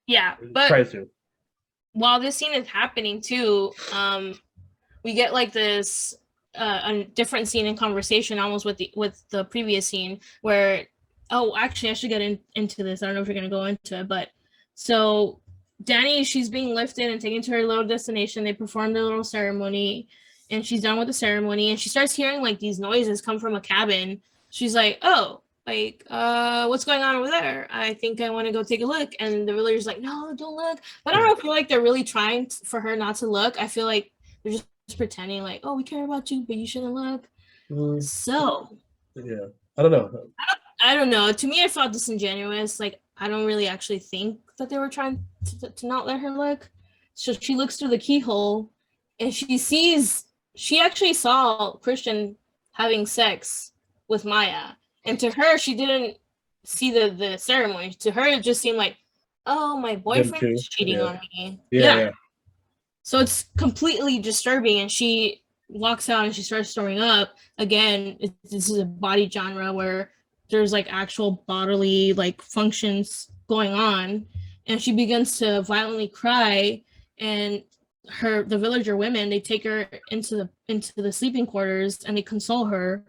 Yeah, but tries to. While this scene is happening too, we get like this a different scene in conversation almost with the previous scene where actually I should get into this. I don't know if you're gonna go into it, but so Danny, she's being lifted and taken to her little destination. They perform their little ceremony and she's done with the ceremony and she starts hearing like these noises come from a cabin. She's like, oh, like what's going on over there? I think I want to go take a look. And the villager's like, no, don't look. But I don't feel like they're really trying for her not to look. I feel like they're just pretending like, oh, we care about you, but you shouldn't look. So yeah, I don't know. I don't know. To me, I felt disingenuous. Like I don't really actually think that they were trying to not let her look. So she looks through the keyhole and she actually saw Christian having sex with Maya. And to her, she didn't see the ceremony. To her, it just seemed like, oh, my boyfriend is cheating on me. Yeah. So it's completely disturbing. And she walks out and she starts throwing up. Again, this is a body genre where there's like actual bodily like functions going on. And she begins to violently cry. And the villager women, they take her into the sleeping quarters and they console her.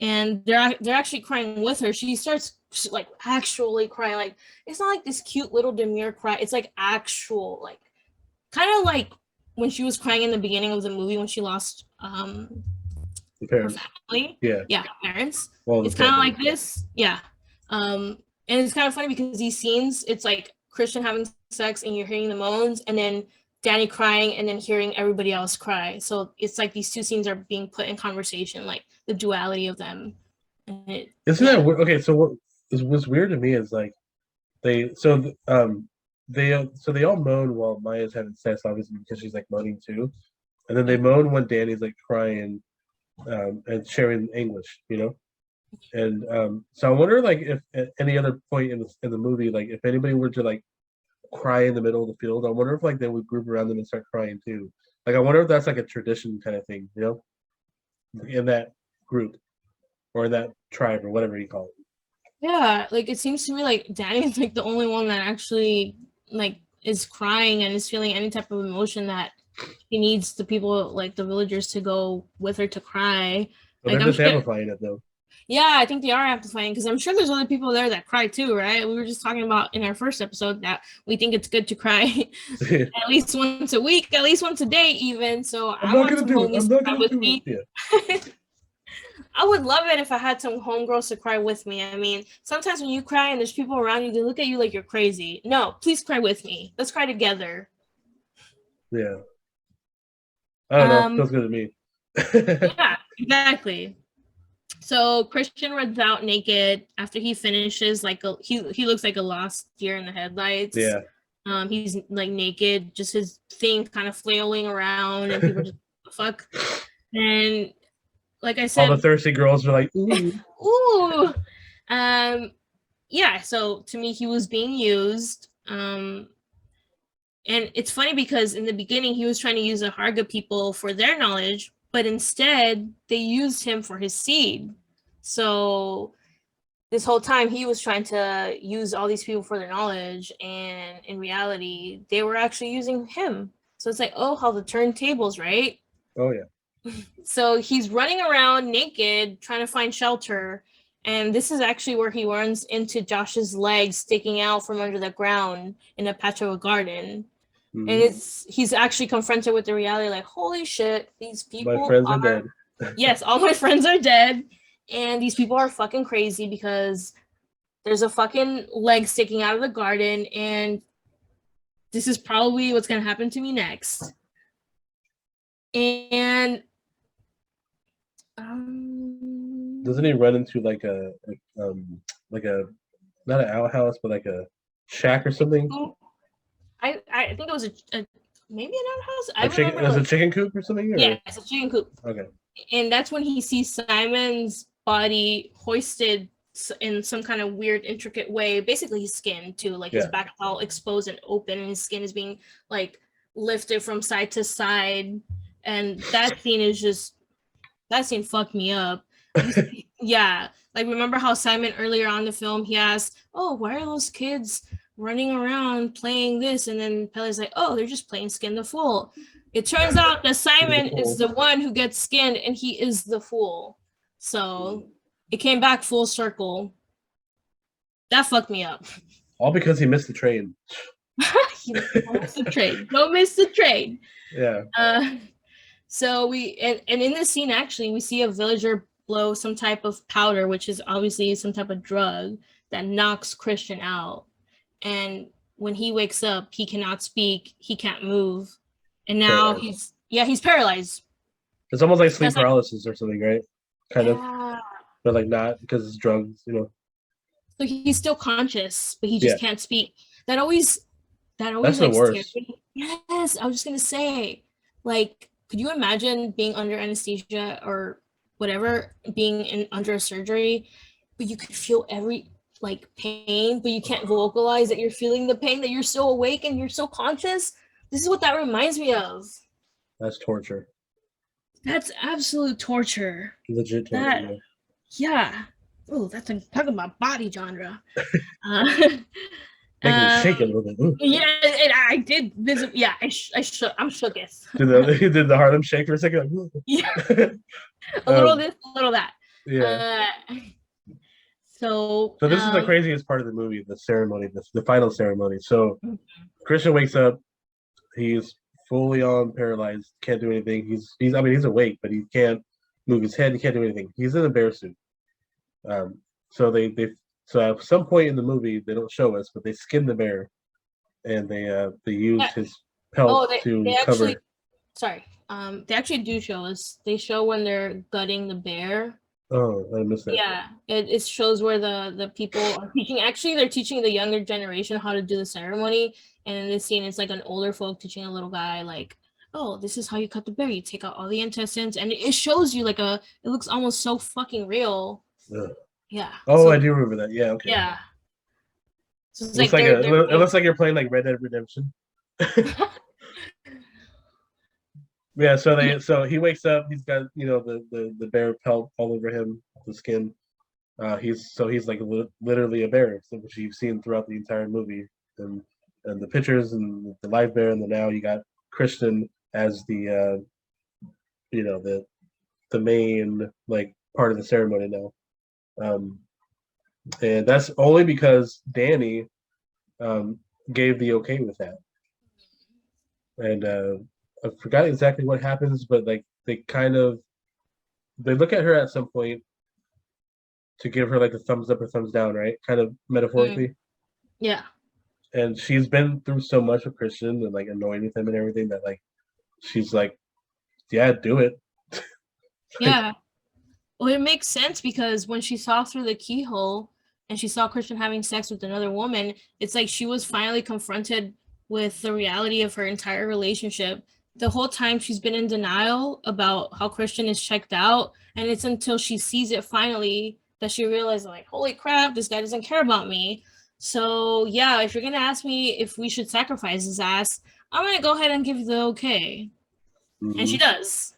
And they're actually crying with her. She starts like actually crying. Like it's not like this cute little demure cry. It's like actual, like kind of like when she was crying in the beginning of the movie when she lost her family. Yeah, parents. Well, it's kind of like this. Yeah. And it's kind of funny because these scenes, it's like Christian having sex and you're hearing the moans, and then Danny crying and then hearing everybody else cry. So it's like these two scenes are being put in conversation, like the duality of them. Isn't that weird? Okay, so what's weird to me is like they all moan while Maya's having sex, obviously because she's like moaning too, and then they moan when Danny's like crying and sharing English, you know. And so I wonder like if at any other point in the movie, like if anybody were to like cry in the middle of the field, I wonder if like they would group around them and start crying too. Like I wonder if that's like a tradition kind of thing, you know, in that group or in that tribe or whatever you call it. Yeah, like it seems to me like Danny's like the only one that actually like is crying and is feeling any type of emotion that he needs the people like the villagers to go with her to cry. But they're just amplifying it though. Yeah, I think they are amplifying because I'm sure there's other people there that cry too, right? We were just talking about in our first episode that we think it's good to cry at least once a week, at least once a day, even. So I want some homies to cry with me. I would love it if I had some homegirls to cry with me. I mean, sometimes when you cry and there's people around you, they look at you like you're crazy. No, please cry with me. Let's cry together. Yeah. I don't know. Feels good to me. Yeah, exactly. So Christian runs out naked after he finishes. Like he looks like a lost deer in the headlights. Yeah. He's like naked, just his thing kind of flailing around, and people just fuck. And like I said, all the thirsty girls are like, ooh, ooh. Yeah. So to me, he was being used. And it's funny because in the beginning, he was trying to use the Harga people for their knowledge, but instead they used him for his seed. So this whole time he was trying to use all these people for their knowledge, and in reality, they were actually using him. So it's like, oh, how the turntables, right? Oh yeah. So he's running around naked, trying to find shelter. And this is actually where he runs into Josh's legs sticking out from under the ground in a patch of a garden. Mm-hmm. And he's actually confronted with the reality, like, holy shit, these people my friends are dead. Yes, all my friends are dead. And these people are fucking crazy because there's a fucking leg sticking out of the garden. And this is probably what's going to happen to me next. And Doesn't he run into like a not an outhouse, but like a shack or something? I think it was a maybe an outhouse. I Chicken, remember it was a chicken coop or something? Or? Yeah, it's a chicken coop. Okay. And that's when he sees Simon's body hoisted in some kind of weird, intricate way. Basically, his skin too, like his back all exposed and open, and his skin is being like lifted from side to side. And that scene fucked me up. Yeah, like remember how Simon earlier on the film he asked, "Oh, why are those kids running around playing this?" And then Pele's like, "Oh, they're just playing Skin the Fool." It turns out that Simon is the one who gets skinned, and he is the fool. So it came back full circle. That fucked me up. All because he missed the train. Don't miss the train. Don't miss the train. Yeah. So we and in this scene actually we see a villager blow some type of powder, which is obviously some type of drug that knocks Christian out. And when he wakes up, he cannot speak, he can't move, and now he's paralyzed. It's almost like sleep paralysis or something, right? Kind of, but like not because it's drugs, you know. So he's still conscious, but he just can't speak. That always that's the worst. Yes, I was just gonna say, like, could you imagine being under anesthesia or whatever, being under a surgery, but you could feel every like pain, but you can't vocalize that you're feeling the pain, that you're so awake and you're so conscious? This is what that reminds me of. That's torture. That's absolute torture. Legit torture. Yeah. Oh, that's talking about body genre. Make me shake a little bit. Ooh. Yeah, and I did visit. Yeah, I'm shooketh. Did the Harlem shake for a second? Like, yeah, a little this, a little that. Yeah. So this is the craziest part of the movie, the ceremony, the final ceremony. So Christian wakes up, he's fully on paralyzed, can't do anything. He's awake, but he can't move his head, he can't do anything. He's in a bear suit. So at some point in the movie, they don't show us, but they skin the bear, and they use his pelt to cover. They actually do show us. They show when they're gutting the bear. Oh, I missed that. Yeah, it shows where the people are teaching. Actually, they're teaching the younger generation how to do the ceremony. And in this scene, it's like an older folk teaching a little guy, like, "Oh, this is how you cut the bear. You take out all the intestines," and it shows you it looks almost so fucking real. Yeah. Oh, so, I do remember that. Yeah. Okay. Yeah. So it looks like you're playing like Red Dead Redemption. Yeah. So he wakes up. He's got the bear pelt all over him, the skin. He's like literally a bear, which you've seen throughout the entire movie, and the pictures and the live bear, and then now you got Christian as the the main like part of the ceremony now. And that's only because Danny gave the okay with that. And I forgot exactly what happens, but like they look at her at some point to give her like a thumbs up or thumbs down, right? Kind of metaphorically. Yeah. And she's been through so much with Christian and like annoyed with him and everything that like she's like, yeah, do it. Yeah. Well, it makes sense because when she saw through the keyhole and she saw Christian having sex with another woman, it's like she was finally confronted with the reality of her entire relationship. The whole time she's been in denial about how Christian is checked out, and it's until she sees it finally that she realizes, like, holy crap, this guy doesn't care about me. So yeah, if you're gonna ask me if we should sacrifice his ass, I'm gonna go ahead and give the okay. Mm-hmm. And she does,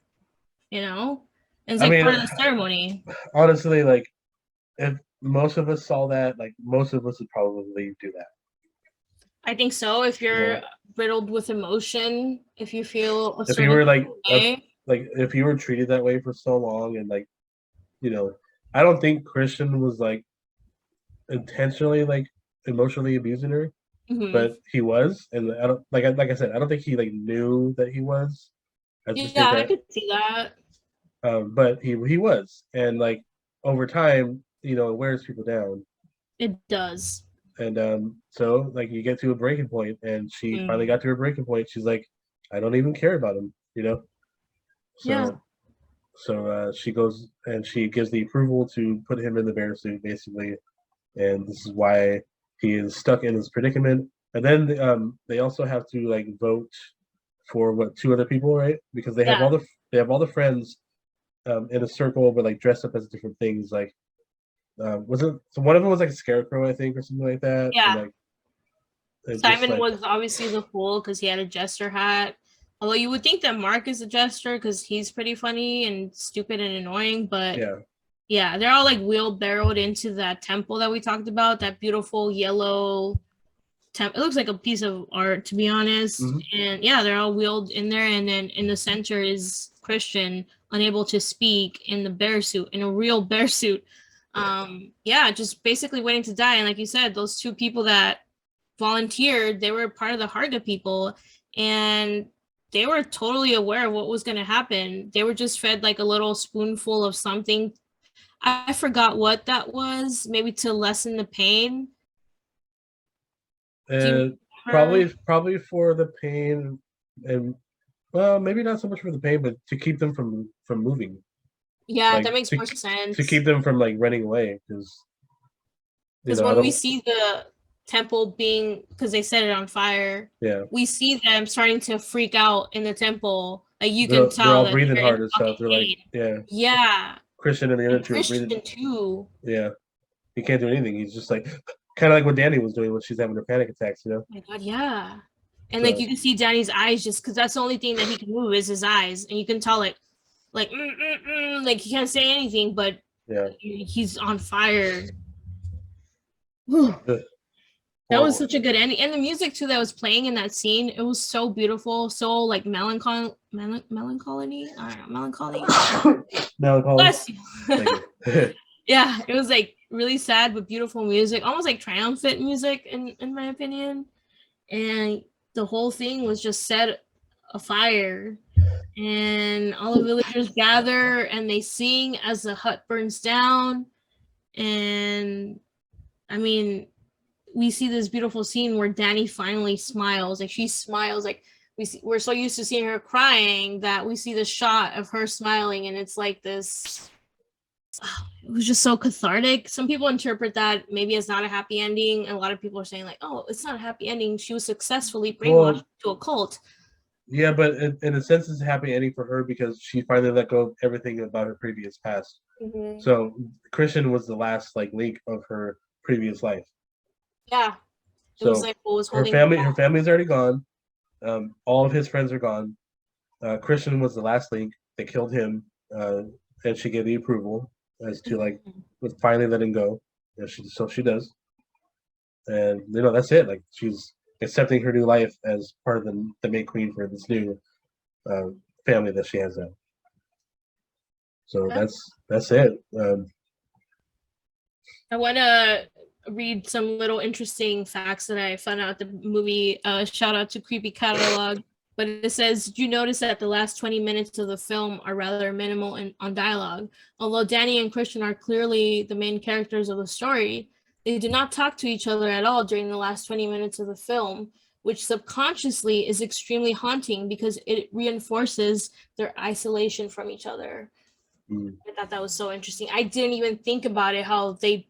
and it's like part of the ceremony. Honestly, like if most of us saw that, like most of us would probably do that. I think so. If you're riddled with emotion, if you feel if you were like if you were treated that way for so long, and like I don't think Christian was like intentionally like emotionally abusing her, but he was, and I don't like I said, I don't think he like knew that he was. I could see that. But he was, and like over time, it wears people down. It does. And so like you get to a breaking point, and she finally got to her breaking point. She's like, I don't even care about him, So, So she goes and she gives the approval to put him in the bear suit, basically, and this is why he is stuck in his predicament. And then they also have to like vote for what two other people, right? Because Yeah. they have all the friends in a circle, but like dressed up as different things. Like was it so one of them was like a scarecrow, I think, or something like that, and Yeah. like and just Simon like was obviously the fool because he had a jester hat. Although you would think that Mark is a jester because he's pretty funny and stupid and annoying, but yeah, yeah, they're all like wheelbarrowed into that temple that we talked about, that beautiful yellow temple. It looks like a piece of art, to be honest. mhm. And yeah, they're all wheeled in there. And then in the center is Christian, unable to speak in the bear suit, in a real bear suit. Yeah, just basically waiting to die. And like you said, those two people that volunteered, they were part of the Harga people. And they were totally aware of what was going to happen. They were just fed like a little spoonful of something. I forgot what that was, maybe to lessen the pain. Do you And remember? probably for the pain, and well, maybe not so much for the pain, but to keep them from moving, Yeah, like that makes more to sense. keep them from like running away, because Because I when we don't. see the temple being, because they set it on fire, Yeah, we see them starting to freak out in the temple. Like you can they're tell all that breathing they're in hard and fucking stuff. They're like, pain. yeah, Yeah, Christian and the other and two are breathing. Christian too. Yeah, he can't do anything. He's just like kind of like what Danny was doing when she's having her panic attacks. Oh my God, yeah. And like So you can see Danny's eyes just because that's the only thing that he can move is his eyes, and you can tell like he can't say anything, but yeah, he's on fire. Whew. That was horrible. such a good ending, and the music too that was playing in that scene, it was so beautiful, so like melancholy. I don't know, melancholy. Melancholy. Bless you. Thank you. Yeah, it was like really sad but beautiful music, almost like triumphant music in my opinion. And the whole thing was just set afire, and all the villagers gather and they sing as the hut burns down. And I mean, we see this beautiful scene where Danny finally smiles. Like she smiles. Like we're so used to seeing her crying that we see the shot of her smiling, and it's like this. It was just so cathartic. Some people interpret that maybe as not a happy ending, and a lot of people are saying like, "Oh, it's not a happy ending. She was successfully brainwashed Well, to a cult." yeah, but in a sense, it's a happy ending for her because she finally let go of everything about her previous past. Mm-hmm. So Christian was the last like link of her previous life. Yeah, it was So like what was holding her her back. family's already gone. All of his friends are gone. Christian was the last link. They killed him, and she gave the approval as to like Mhm. with finally letting go. And she does, and that's it. Like she's accepting her new life as part of the main queen for this new uh, family that she has now. So Yeah. that's it. I want to read some little interesting facts that I found out the movie. Shout out to Creepy Catalog. But it says, did you notice that the last 20 minutes of the film are rather minimal on dialogue? Although Danny and Christian are clearly the main characters of the story, they do not talk to each other at all during the last 20 minutes of the film, which subconsciously is extremely haunting because it reinforces their isolation from each other. mm, I thought that was so interesting. I didn't even think about it, how they,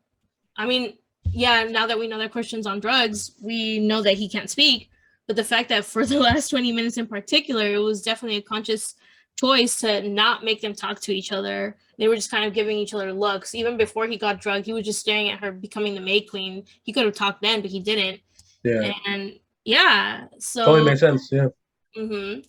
I mean, yeah, now that we know that Christian's on drugs, we know that he can't speak. But the fact that for the last 20 minutes in particular, it was definitely a conscious choice to not make them talk to each other. They were just kind of giving each other looks. Even before he got drugged, he was just staring at her becoming the Maid Queen. He could have talked then, but he didn't. yeah, And yeah, totally so makes sense. Yeah, and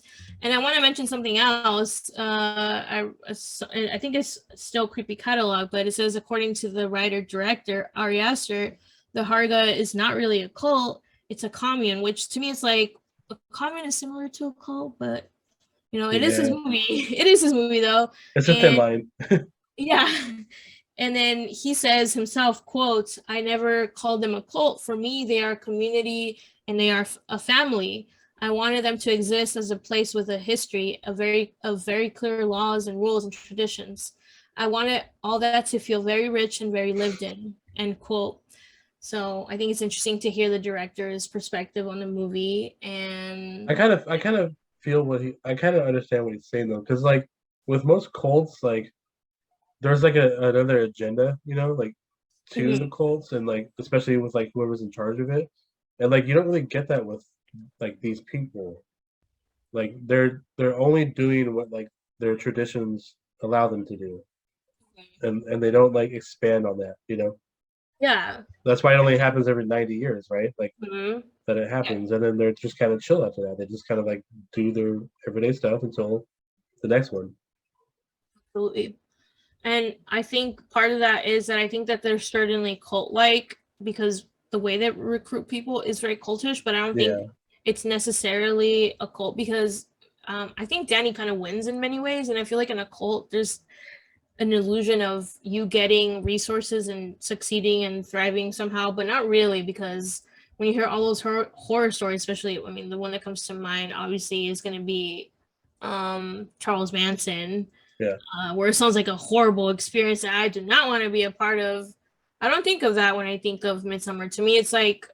I want to mention something else. I think it's still Creepy Catalog, but it says according to the writer director Ari Aster, the Harga is not really a cult; it's a commune. Which to me is like a commune is similar to a cult, but it is his yeah. movie. It is his movie though, It's a thin and line. yeah. And then he says himself, quotes, I never called them a cult. For me, they are a community and they are a family. I wanted them to exist as a place with a history, of very clear laws and rules and traditions. I wanted all that to feel very rich and very lived in, end quote. So I think it's interesting to hear the director's perspective on the movie. And I kind of feel I kind of understand what he's saying though, because like with most cults, like there's like another agenda, like to the Mhm. cults, and like especially with like whoever's in charge of it, and like you don't really get that with like these people. Like they're only doing what like their traditions allow them to do, and they don't like expand on that. Yeah. That's why it only happens every 90 years, right? Like Mhm. that it happens, and then they're just kind of chill after that. They just kind of like do their everyday stuff until the next one. Absolutely. And I think part of that is that I think that they're certainly cult-like because the way they recruit people is very cultish, but I don't think Yeah, it's necessarily a cult because I think Danny kind of wins in many ways, and I feel like in a cult there's an illusion of you getting resources and succeeding and thriving somehow, but not really because when you hear all those horror stories, especially I mean the one that comes to mind obviously is going to be Charles Manson, yeah, where it sounds like a horrible experience that I do not want to be a part of. I don't think of that when I think of Midsommar. To me, it's like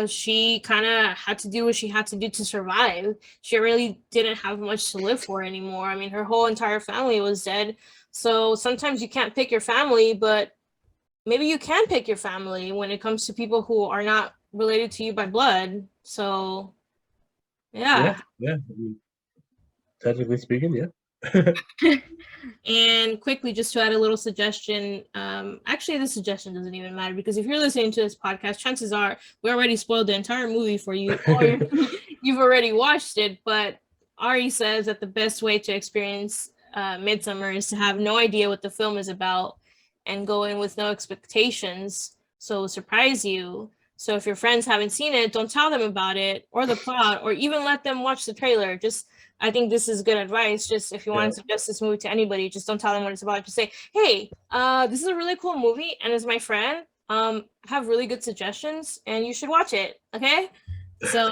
she kind of had to do what she had to do to survive. She really didn't have much to live for anymore. I mean, her whole entire family was dead. So sometimes you can't pick your family, but maybe you can pick your family when it comes to people who are not related to you by blood. So, yeah, yeah. yeah. I mean, technically speaking, yeah. And quickly, just to add a little suggestion, actually, the suggestion doesn't even matter because if you're listening to this podcast, chances are we already spoiled the entire movie for you, or you've already watched it. But Ari says that the best way to experience Midsummer is to have no idea what the film is about and go in with no expectations, so it'll surprise you. So if your friends haven't seen it, don't tell them about it or the plot, or even let them watch the trailer. Just I think this is good advice. Just if you Yeah, want to suggest this movie to anybody, just don't tell them what it's about. Just say, "Hey, this is a really cool movie, and as my friend, I have really good suggestions, and you should watch it." Okay, so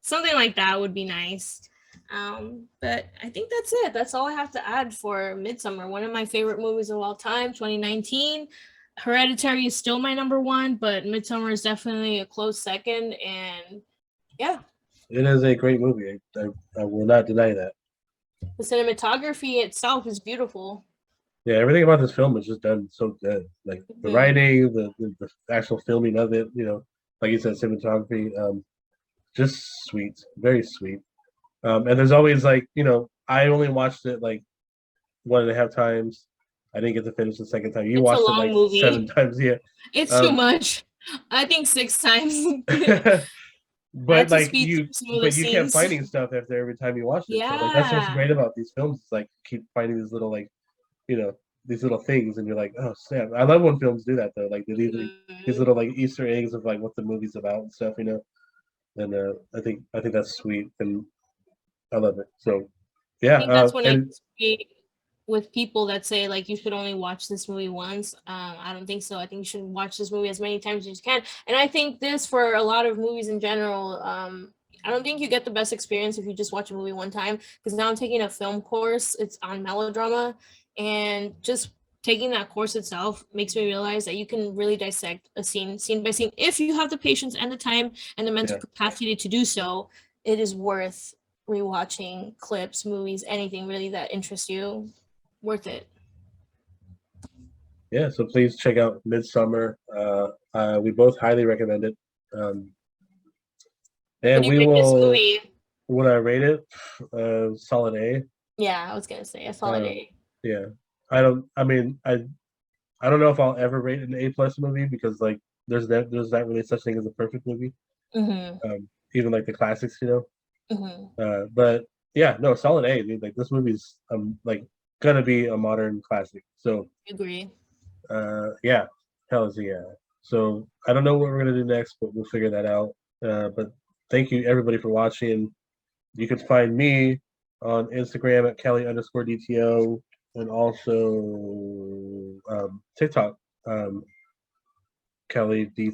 something like that would be nice. But I think that's it. That's all I have to add for Midsummer. One of my favorite movies of all time, 2019. Hereditary is still my number one, but Midsummer is definitely a close second. And yeah, it is a great movie. I will not deny that. the cinematography itself is beautiful. Yeah, everything about this film is just done so good. Like the Mhm. writing, the actual filming of it, like you said, cinematography, just sweet, very sweet. And there's always like, I only watched it like 1.5 times. I didn't get to finish the second time. You It's a watched it long like seven movie. times, yeah. It's too Um, much. I think 6 times. I had but to like speed through some of the but you kept scenes. finding stuff after every time you watched it. So like that's what's Yeah. great about these films. It's like keep finding these little like you know these little things, and you're like, oh snap! I love when films do that though. Like they leave these Mhm. little like Easter eggs of like what the movie's about and stuff. And I think that's sweet, and I love it. So I yeah, think that's when I and disagree with people that say like you should only watch this movie once. I don't think so. I think you should watch this movie as many times as you can. And I think this for a lot of movies in general. I don't think you get the best experience if you just watch a movie one time. Because now I'm taking a film course. It's on melodrama, and just taking that course itself makes me realize that you can really dissect a scene by scene if you have the patience and the time and the mental yeah, capacity to do so. It is worth rewatching clips, movies, anything really that interests you, worth it. yeah. So please check out Midsummer. We both highly recommend it. Um, What and do you we rate this will. movie? Would I rate it? Solid A. Yeah, I was gonna say a solid Um, A. yeah. I don't. I mean, I don't know if I'll ever rate an A+ movie because like there's not really such thing as a perfect movie. Mm-hmm. Even like the classics. Mm-hmm. But yeah, no, solid A. Dude. Like this movie's like gonna be a modern classic. So Agree. yeah, hell yeah. So I don't know what we're gonna do next, but we'll figure that out. But thank you everybody for watching. You can find me on Instagram at Kelly_DTO, and also TikTok,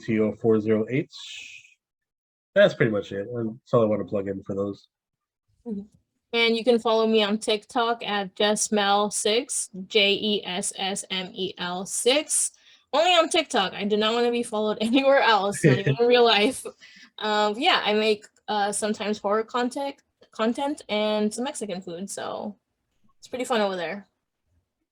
KellyDTO40H. That's pretty much it. That's all I want to plug in for those. Mhm. And you can follow me on TikTok at JessMel6, JESSMEL6. Only on TikTok. I do not want to be followed anywhere else, not even in real life. Yeah, I make sometimes horror content and some Mexican food. So It's pretty fun over there.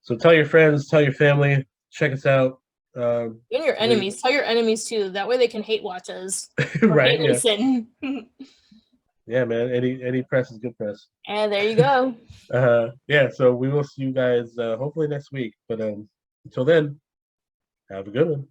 So tell your friends, tell your family, check us out. Even your enemies. Tell your enemies too. That way they can hate watch us. Right? Yeah. Listen. Yeah, man. Any press is good press. And there you go. Yeah. So we will see you guys hopefully next week. But until then, have a good one.